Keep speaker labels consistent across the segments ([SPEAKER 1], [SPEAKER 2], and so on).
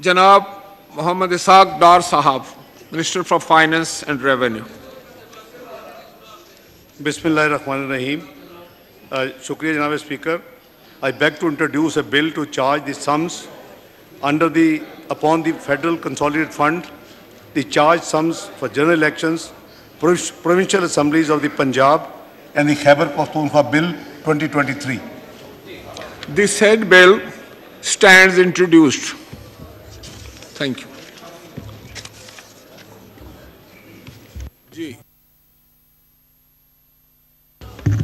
[SPEAKER 1] Janab Mohammad Ishaq Dar Sahab, Minister for Finance and Revenue.
[SPEAKER 2] Bismillahirrahmanirrahim. Shukriya Janab Speaker. I beg to introduce a bill to charge the sums upon the Federal Consolidated Fund, the charged sums for general elections, provincial assemblies of the Punjab and the Khyber Pakhtunkhwa Bill 2023.
[SPEAKER 1] The said bill stands introduced. Thank you.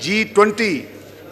[SPEAKER 2] G20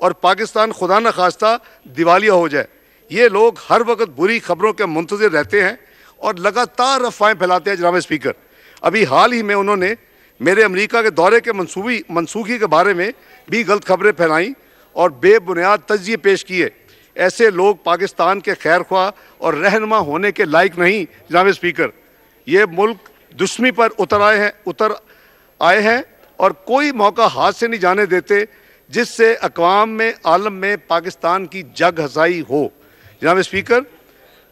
[SPEAKER 2] اور پاکستان خدا نہ خواستہ دیوالیہ ہو جائے۔ یہ لوگ ہر وقت بری خبروں کے منتظر رہتے ہیں اور لگاتار افواہیں پھیلاتے ہیں جناب اسپیکر۔ ابھی حال ہی میں انہوں نے میرے امریکہ کے دورے کے منسوخی کے بارے میں بھی غلط خبریں پھیلائیں اور بے بنیاد تجزیے پیش کیے۔ ایسے لوگ پاکستان کے خیر خواہ اور رہنما ہونے کے لائق نہیں جناب اسپیکر۔ یہ ملک دشمنی پر اتر آئے ہیں اور کوئی موقع ہاتھ سے نہیں جانے دیتے جس سے اقوام میں عالم میں پاکستان کی جگ ہنسائی ہو۔ جناب اسپیکر،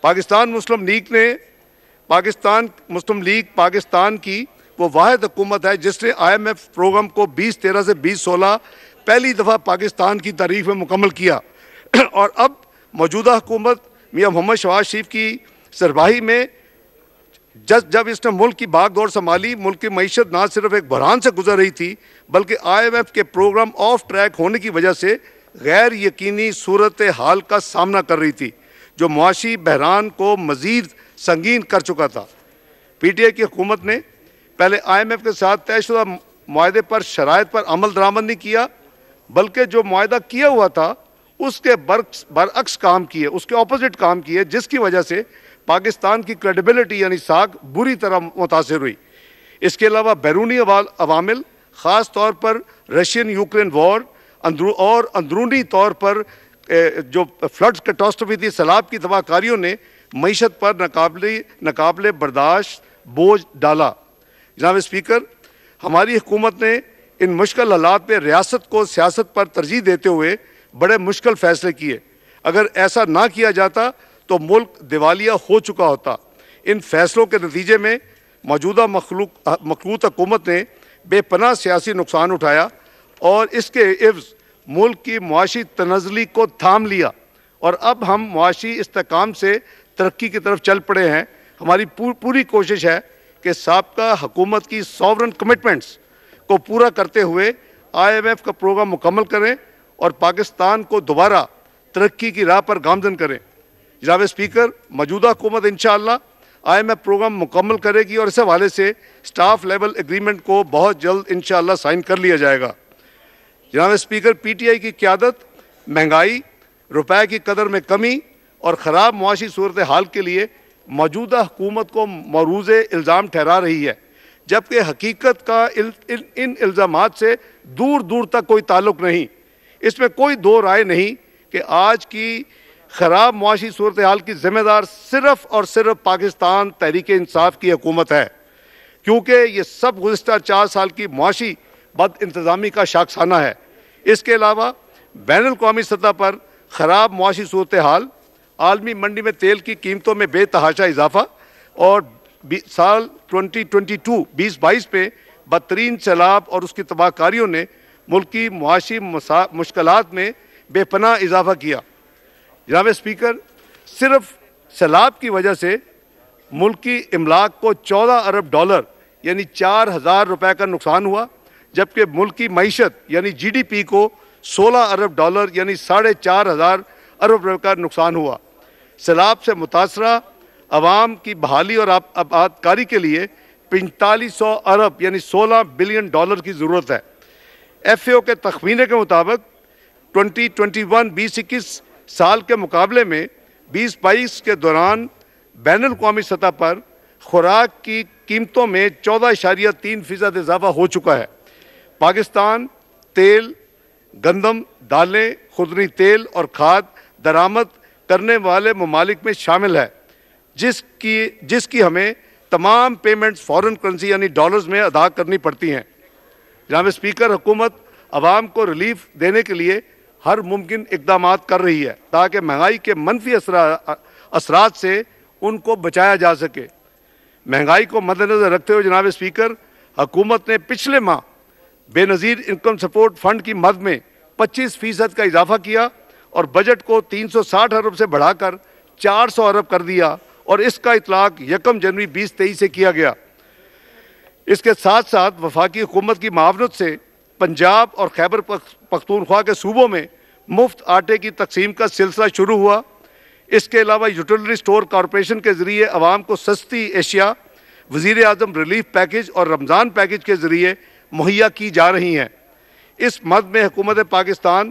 [SPEAKER 2] پاکستان مسلم لیگ پاکستان کی وہ واحد حکومت ہے جس نے IMF پروگرام کو 2013 سے 2016 پہلی دفعہ پاکستان کی تاریخ میں مکمل کیا، اور اب موجودہ حکومت میاں محمد شہباز شریف کی سربراہی میں جب اس نے ملک کی باغ دوڑ سنبھالی، ملک کی معیشت نہ صرف ایک بحران سے گزر رہی تھی بلکہ IMF کے پروگرام آف ٹریک ہونے کی وجہ سے غیر یقینی صورتحال کا سامنا کر رہی تھی جو معاشی بحران کو مزید سنگین کر چکا تھا۔ PTI کی حکومت نے پہلے IMF کے ساتھ طے شدہ معاہدے پر شرائط پر عمل درآمد نہیں کیا بلکہ جو معاہدہ کیا ہوا تھا اس کے برعکس کام کیے، اس کے اپوزٹ کام کیے، جس کی وجہ سے پاکستان کی کریڈیبلٹی یعنی ساکھ بری طرح متاثر ہوئی۔ اس کے علاوہ بیرونی عوامل، خاص طور پر رشین یوکرین وار اور اندرونی طور پر جو فلڈز کیٹاسٹروفی تھی، سیلاب کی تباہ کاریوں نے معیشت پر ناقابل برداشت بوجھ ڈالا۔ جناب اسپیکر، ہماری حکومت نے ان مشکل حالات میں ریاست کو سیاست پر ترجیح دیتے ہوئے بڑے مشکل فیصلے کیے۔ اگر ایسا نہ کیا جاتا تو ملک دیوالیہ ہو چکا ہوتا۔ ان فیصلوں کے نتیجے میں موجودہ مخلوط حکومت نے بے پناہ سیاسی نقصان اٹھایا اور اس کے عوض ملک کی معاشی تنزلی کو تھام لیا، اور اب ہم معاشی استحکام سے ترقی کی طرف چل پڑے ہیں۔ ہماری پوری کوشش ہے کہ سابقہ حکومت کی سوورن کمٹمنٹس کو پورا کرتے ہوئے IMF کا پروگرام مکمل کریں اور پاکستان کو دوبارہ ترقی کی راہ پر گامزن کریں۔ جناب اسپیکر، موجودہ حکومت انشاءاللہ IMF پروگرام مکمل کرے گی اور اس حوالے سے سٹاف لیول ایگریمنٹ کو بہت جلد انشاءاللہ سائن کر لیا جائے گا۔ جناب اسپیکر، PTI کی قیادت مہنگائی، روپے کی قدر میں کمی اور خراب معاشی صورتحال کے لیے موجودہ حکومت کو معروض الزام ٹھہرا رہی ہے، جبکہ حقیقت کا ان الزامات سے دور دور تک کوئی تعلق نہیں۔ اس میں کوئی دو رائے نہیں کہ آج کی خراب معاشی صورتحال کی ذمہ دار صرف اور صرف پاکستان تحریک انصاف کی حکومت ہے، کیونکہ یہ سب گزشتہ 4 سال کی معاشی بد انتظامی کا شاخسانہ ہے۔ اس کے علاوہ بین الاقوامی سطح پر خراب معاشی صورتحال، عالمی منڈی میں تیل کی قیمتوں میں بے تحاشا اضافہ اور سال 2022 میں بدترین سیلاب اور اس کی تباہ کاریوں نے ملکی معاشی مشکلات میں بے پناہ اضافہ کیا۔ جناب اسپیکر، صرف سیلاب کی وجہ سے ملکی املاک کو $14 ارب یعنی 4,000 روپے کا نقصان ہوا، جبکہ ملکی معیشت یعنی GDP کو $16 ارب یعنی 4,500 ارب روپے کا نقصان ہوا۔ سیلاب سے متاثرہ عوام کی بحالی اور آباد کاری کے لیے 4500 ارب یعنی $16 بلین کی ضرورت ہے۔ FAO کے تخمینے کے مطابق 2021 سال کے مقابلے میں 2022 کے دوران بین الاقوامی سطح پر خوراک کی قیمتوں میں 14.3% اضافہ ہو چکا ہے۔ پاکستان تیل، گندم، دالیں، خوردنی تیل اور کھاد درآمد کرنے والے ممالک میں شامل ہے، جس کی ہمیں تمام پیمنٹس فارن کرنسی یعنی ڈالرز میں ادا کرنی پڑتی ہیں۔ جناب اسپیکر، حکومت عوام کو ریلیف دینے کے لیے ہر ممکن اقدامات کر رہی ہے تاکہ مہنگائی کے منفی اثرات سے ان کو بچایا جا سکے۔ مہنگائی کو مد نظر رکھتے ہوئے جناب اسپیکر، حکومت نے پچھلے ماہ بے نظیر انکم سپورٹ فنڈ کی مد میں 25% کا اضافہ کیا اور بجٹ کو 360 ارب سے بڑھا کر 400 ارب کر دیا، اور اس کا اطلاق 1 جنوری 2023 سے کیا گیا۔ اس کے ساتھ ساتھ وفاقی حکومت کی معاونت سے پنجاب اور خیبر پختونخوا کے صوبوں میں مفت آٹے کی تقسیم کا سلسلہ شروع ہوا۔ اس کے علاوہ یوٹیلٹی اسٹور کارپوریشن کے ذریعے عوام کو سستی اشیاء وزیر اعظم ریلیف پیکج اور رمضان پیکج کے ذریعے مہیا کی جا رہی ہیں۔ اس مد میں حکومت پاکستان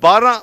[SPEAKER 2] 12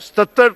[SPEAKER 2] 77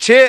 [SPEAKER 2] 6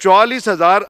[SPEAKER 2] 44,000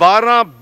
[SPEAKER 2] 12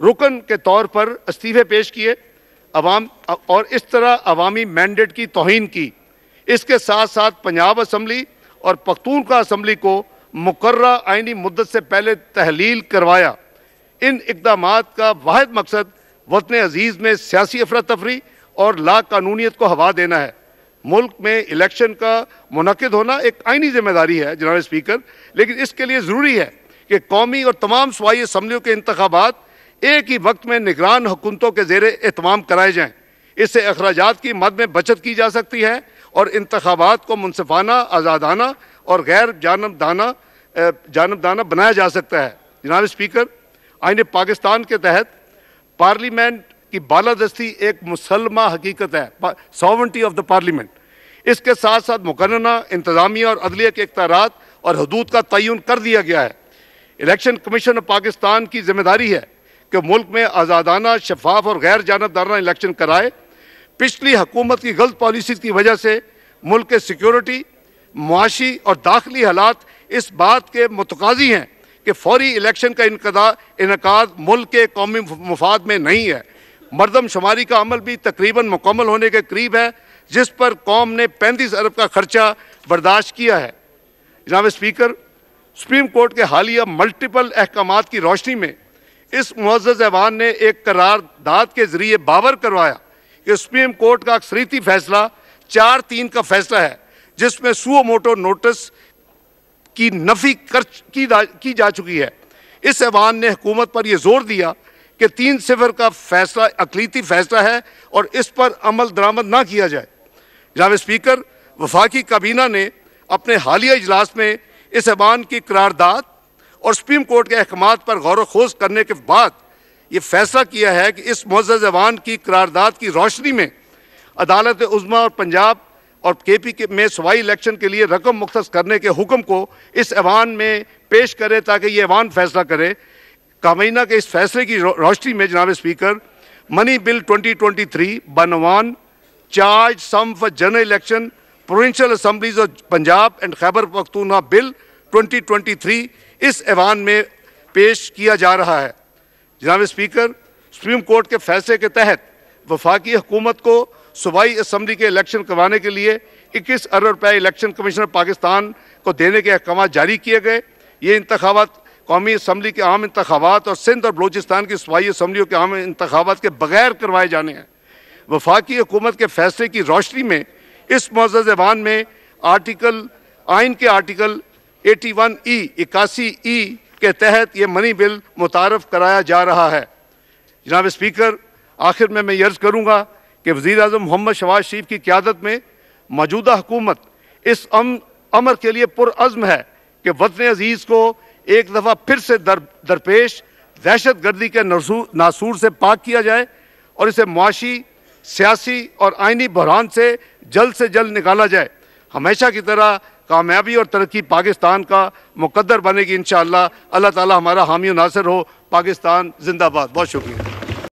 [SPEAKER 2] رکن کے طور پر استعفے پیش کیے اور اس طرح عوامی مینڈیٹ کی توہین کی۔ اس کے ساتھ ساتھ پنجاب اسمبلی اور پختونخوا اسمبلی کو مقررہ آئینی مدت سے پہلے تحلیل کروایا۔ ان اقدامات کا واحد مقصد وطن عزیز میں سیاسی افراتفری اور لا قانونیت کو ہوا دینا ہے۔ ملک میں الیکشن کا منعقد ہونا ایک آئینی ذمہ داری ہے جناب اسپیکر، لیکن اس کے لیے ضروری ہے کہ قومی اور تمام صوبائی اسمبلیوں کے انتخابات ایک ہی وقت میں نگران حکومتوں کے زیر اہتمام کرائے جائیں۔ اس سے اخراجات کی مد میں بچت کی جا سکتی ہے اور انتخابات کو منصفانہ، آزادانہ اور غیر جانبدارانہ بنایا جا سکتا ہے۔ جناب اسپیکر، آئین پاکستان کے تحت پارلیمنٹ کی بالادستی ایک مسلمہ حقیقت ہے، ساورنٹی آف دا پارلیمنٹ۔ اس کے ساتھ ساتھ مقننہ انتظامیہ اور عدلیہ کے اختیارات اور حدود کا تعین کر دیا گیا ہے۔ الیکشن کمیشن آف پاکستان کی ذمہ داری ہے کہ ملک میں آزادانہ، شفاف اور غیر جانبدارانہ الیکشن کرائے۔ پچھلی حکومت کی غلط پالیسی کی وجہ سے ملک کے سیکیورٹی، معاشی اور داخلی حالات اس بات کے متقاضی ہیں کہ فوری الیکشن کا انعقاد ملک کے قومی مفاد میں نہیں ہے۔ مردم شماری کا عمل بھی تقریباً مکمل ہونے کے قریب ہے، جس پر قوم نے 35 ارب کا خرچہ برداشت کیا ہے۔ جناب اسپیکر، سپریم کورٹ کے حالیہ ملٹیپل احکامات کی روشنی میں اس معزز ایوان نے ایک قرارداد کے ذریعے باور کروایا کہ سپریم کورٹ کا اکثریتی فیصلہ 4-3 کا فیصلہ ہے، جس میں سو موٹو نوٹس کی نفی کی جا چکی ہے۔ اس ایوان نے حکومت پر یہ زور دیا کہ 3-0 کا فیصلہ اقلیتی فیصلہ ہے اور اس پر عمل درآمد نہ کیا جائے۔ جناب اسپیکر، وفاقی کابینہ نے اپنے حالیہ اجلاس میں اس ایوان کی قرارداد اور سپریم کورٹ کے احکامات پر غور و خوض کرنے کے بعد یہ فیصلہ کیا ہے کہ اس معزز ایوان کی قرارداد کی روشنی میں عدالت عظمیٰ اور پنجاب اور KP میں صوبائی الیکشن کے لیے رقم مختص کرنے کے حکم کو اس ایوان میں پیش کرے تاکہ یہ ایوان فیصلہ کرے۔ کابینہ کے اس فیصلے کی روشنی میں جناب اسپیکر، منی بل 2023 بنوان charge sum for general election provincial assemblies of Punjab and Khyber Pakhtunkhwa bill 2023 اس ایوان میں پیش کیا جا رہا ہے۔ جناب اسپیکر، سپریم کورٹ کے فیصلے کے تحت وفاقی حکومت کو صوبائی اسمبلی کے الیکشن کروانے کے لیے 21 ارب روپے الیکشن کمیشن پاکستان کو دینے کے احکامات جاری کیے گئے۔ یہ انتخابات قومی اسمبلی کے عام انتخابات اور سندھ اور بلوچستان کی صوبائی اسمبلیوں کے عام انتخابات کے بغیر کروائے جانے ہیں۔ وفاقی حکومت کے فیصلے کی روشنی میں اس معزز ایوان میں آئین کے آرٹیکل 81E کے تحت یہ منی بل متعارف کرایا جا رہا ہے۔ جناب اسپیکر، آخر میں یہ عرض کروں گا کہ وزیر اعظم محمد شہباز شریف کی قیادت میں موجودہ حکومت اس امر کے لیے پرعزم ہے کہ وطن عزیز کو ایک دفعہ پھر سے درپیش دہشت گردی کے ناسور سے پاک کیا جائے اور اسے معاشی، سیاسی اور آئینی بحران سے جلد نکالا جائے۔ ہمیشہ کی طرح کامیابی اور ترقی پاکستان کا مقدر بنے گی انشاءاللہ۔ اللہ تعالی ہمارا حامی و ناصر ہو۔ پاکستان زندہ باد۔ بہت شکریہ۔